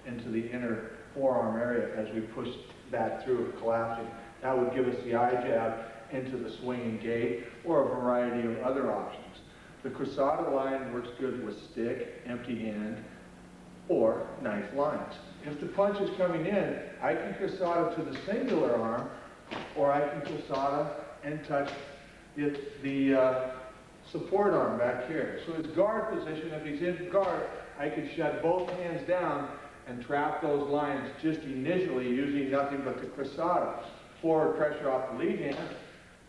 into the inner forearm area as we push that through, collapsing. That would give us the eye jab into the swinging gait, or a variety of other options. The cruzada line works good with stick, empty hand, or knife lines. If the punch is coming in, I can cruzada to the singular arm, or I can cruzada and touch the support arm back here. So his guard position, if he's in guard, I can shut both hands down and trap those lines just initially using nothing but the cruzada. Forward pressure off the lead hand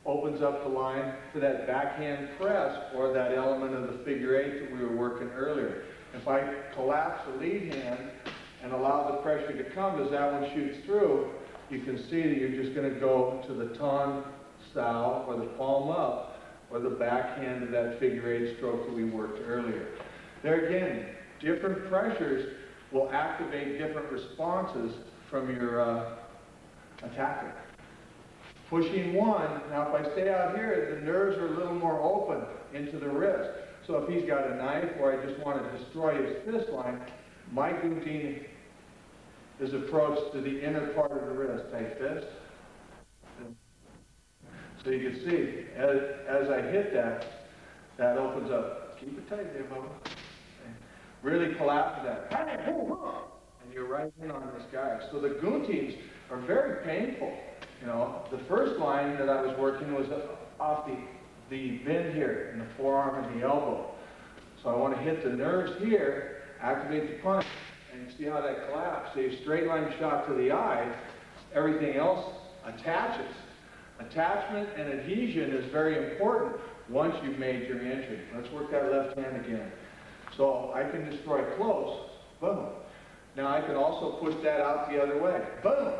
opens up the line for that backhand press, or that element of the figure eight that we were working earlier. If I collapse the lead hand and allow the pressure to come as that one shoots through, you can see that you're just going to go to the ton style, or the palm up, or the backhand of that figure eight stroke that we worked earlier. There again, different pressures will activate different responses from your attacker. Pushing one, now if I stay out here, the nerves are a little more open into the wrist. So if he's got a knife, or I just want to destroy his fist line, my guillotine is approached to the inner part of the wrist, tight fist. So you can see, as I hit that, that opens up. Keep it tight there, Bubba. Okay. Really collapse that. And you're right in on this guy. So the guillotines are very painful. You know, the first line that I was working was off the bend here in the forearm and the elbow. So I want to hit the nerves here, activate the punch, and you see how that collapsed. So you straight line shot to the eye, everything else attaches. Attachment and adhesion is very important once you've made your entry. Let's work that left hand again. So I can destroy close, boom. Now I can also push that out the other way, boom.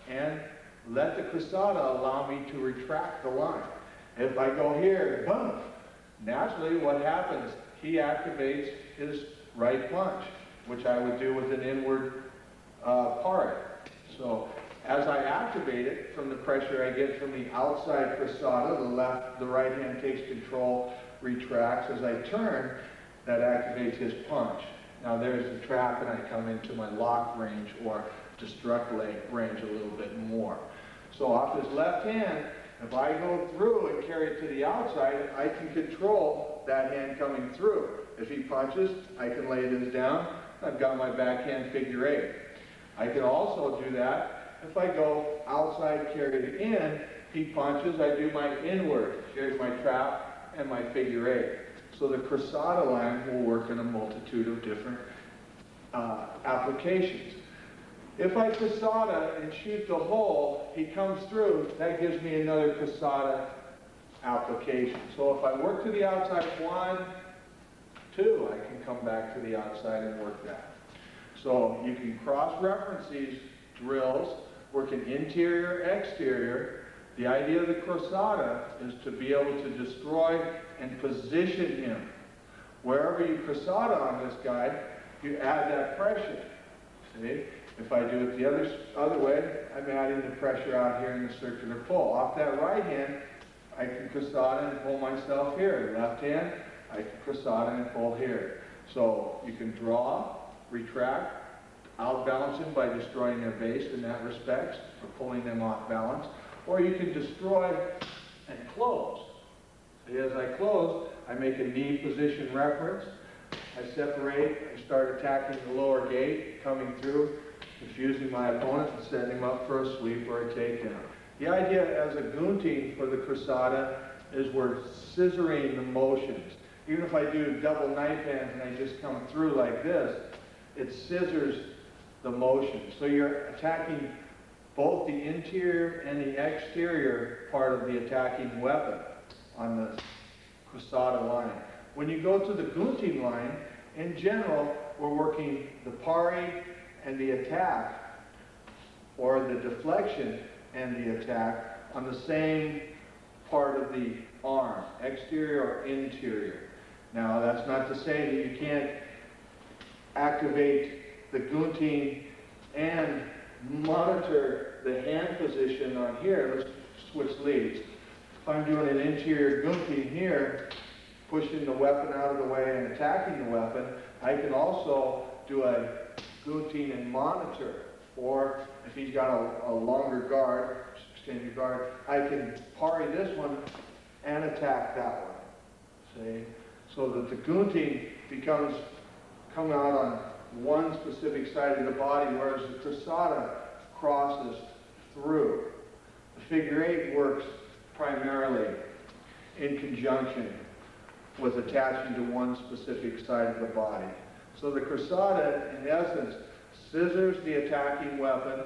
And let the cruzada allow me to retract the line. If I go here, boom, naturally what happens, he activates his right punch, which I would do with an inward part. So as I activate it from the pressure I get from the outside cruzada, the right hand takes control, retracts. As I turn, that activates his punch. Now there's the trap, and I come into my lock range, or destruct leg range a little bit more. So off his left hand, if I go through and carry it to the outside, I can control that hand coming through. If he punches, I can lay this down. I've got my backhand figure eight. I can also do that if I go outside, carry it in, he punches, I do my inward. Here's my trap and my figure eight. So the cruzada line will work in a multitude of different applications. If I cruzada and shoot the hole, he comes through, that gives me another cruzada application. So if I work to the outside, 1, 2, I can come back to the outside and work that. So you can cross-reference these drills, working interior, exterior. The idea of the cruzada is to be able to destroy and position him. Wherever you cruzada on this guy, you add that pressure. See? If I do it the other way, I'm adding the pressure out here in the circular pull. Off that right hand, I can cruzada and pull myself here. Left hand, I can cruzada and pull here. So you can draw, retract, outbalance them by destroying their base in that respect, or pulling them off balance. Or you can destroy and close. See, as I close, I make a knee position reference. I separate, I start attacking the lower gate, coming through, confusing my opponent and setting him up for a sweep or a takedown. The idea as a guillotine for the cruzada is we're scissoring the motions. Even if I do double knife hands and I just come through like this, it scissors the motion. So you're attacking both the interior and the exterior part of the attacking weapon on the cruzada line. When you go to the guillotine line, in general, we're working the pari and the attack, or the deflection and the attack, on the same part of the arm, exterior or interior. Now, that's not to say that you can't activate the guillotine and monitor the hand position on here. Let's switch leads. If I'm doing an interior guillotine here, pushing the weapon out of the way and attacking the weapon, I can also do a gunting and monitor. Or if he's got a longer guard, extended guard, I can parry this one and attack that one. See? So that the gunting becomes come out on one specific side of the body, whereas the crosata crosses through. The figure eight works primarily in conjunction with attaching to one specific side of the body. So the crosata, in essence, scissors the attacking weapon,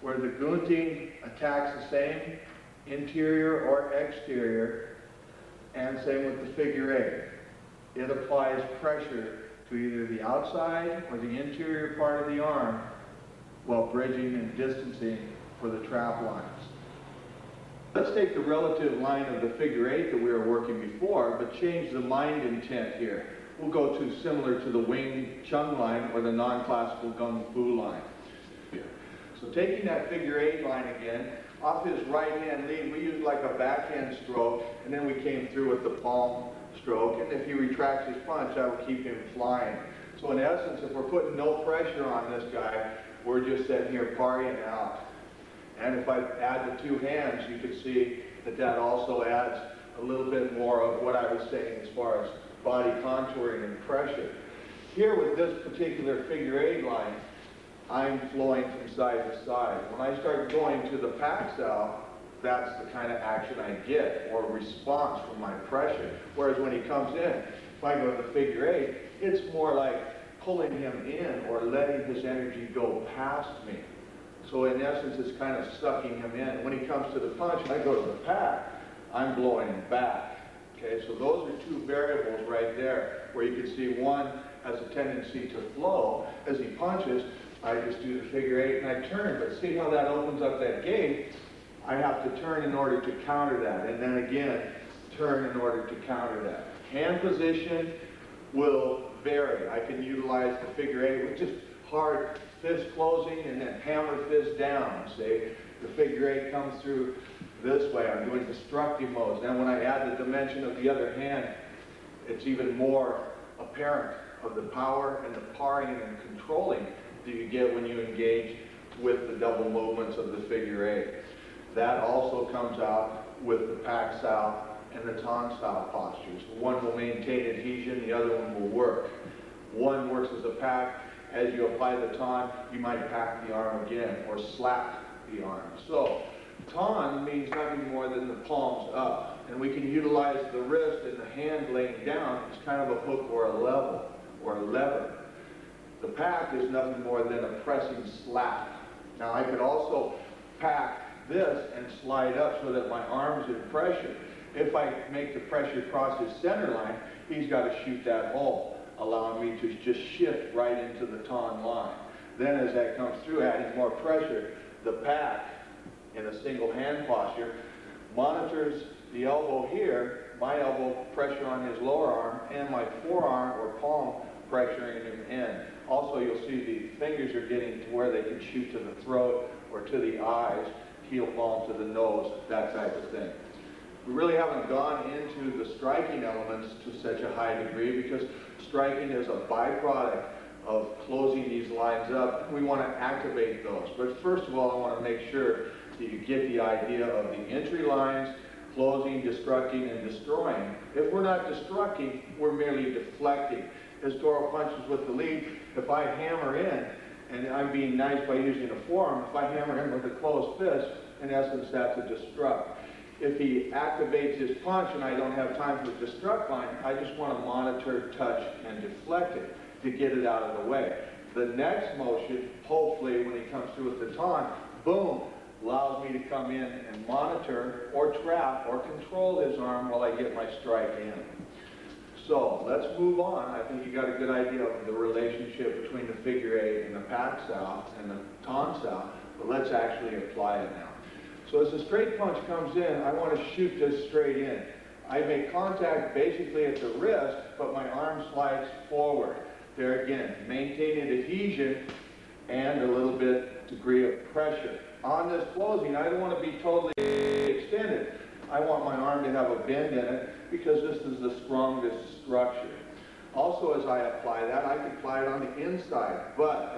where the gunting attacks the same interior or exterior, and same with the figure eight. It applies pressure to either the outside or the interior part of the arm while bridging and distancing for the trap lines. Let's take the relative line of the figure eight that we were working before, but change the mind intent here. We'll go to similar to the Wing Chun line or the non-classical Gung Fu line. So taking that figure eight line again, off his right hand lead, we used like a backhand stroke, and then we came through with the palm stroke, and if he retracts his punch, that will keep him flying. So in essence, if we're putting no pressure on this guy, we're just sitting here parrying out. And if I add the two hands, you can see that that also adds a little bit more of what I was saying as far as body contouring and pressure. Here with this particular figure eight line, I'm flowing from side to side. When I start going to the Paxal, that's the kind of action I get, or response from my pressure. Whereas when he comes in, if I go to the figure eight, it's more like pulling him in or letting his energy go past me. So in essence, it's kind of sucking him in. When he comes to the punch, I go to the pack, I'm blowing him back. Okay, so those are two variables right there, where you can see one has a tendency to flow. As he punches, I just do the figure eight and I turn, but see how that opens up that gate? I have to turn in order to counter that, and then again, turn in order to counter that. Hand position will vary. I can utilize the figure eight with just hard fist closing and then hammer fist down, see? The figure eight comes through this way. I'm doing destructive modes. Then when I add the dimension of the other hand, it's even more apparent of the power and the parrying and controlling that you get when you engage with the double movements of the figure eight. That also comes out with the Paxal and the Tonsal postures. One will maintain adhesion, the other one will work. One works as a pack. As you apply the ton, you might pack the arm again or slap the arm. So, ton means nothing more than the palms up. And we can utilize the wrist and the hand laying down as kind of a hook or a level or a lever. The pack is nothing more than a pressing slap. Now I could also pack this and slide up so that my arm's in pressure. If I make the pressure cross his center line, he's got to shoot that hole, allowing me to just shift right into the ton line. Then as that comes through, adding more pressure, the pack in a single hand posture monitors the elbow here, my elbow pressure on his lower arm, and my forearm or palm pressuring him in. Also, you'll see the fingers are getting to where they can shoot to the throat or to the eyes, heel palm to the nose, that type of thing. We really haven't gone into the striking elements to such a high degree because striking is a byproduct of closing these lines up. We want to activate those. But first of all, I want to make sure that you get the idea of the entry lines, closing, destructing, and destroying. If we're not destructing, we're merely deflecting. As Toro punches with the lead, if I hammer in, and I'm being nice by using a forearm, if I hammer in with a closed fist, in essence, that's a destruct. If he activates his punch and I don't have time for the destruct line, I just want to monitor, touch, and deflect it to get it out of the way. The next motion, hopefully when he comes through with the taunt, boom, allows me to come in and monitor or trap or control his arm while I get my strike in. So let's move on. I think you got a good idea of the relationship between the figure eight and the Paxal and the Tonsal, but let's actually apply it now. So as the straight punch comes in, I want to shoot this straight in. I make contact basically at the wrist, but my arm slides forward. There again, maintaining adhesion and a little bit degree of pressure. On this closing, I don't want to be totally extended. I want my arm to have a bend in it because this is the strongest structure. Also, as I apply that, I can apply it on the inside, but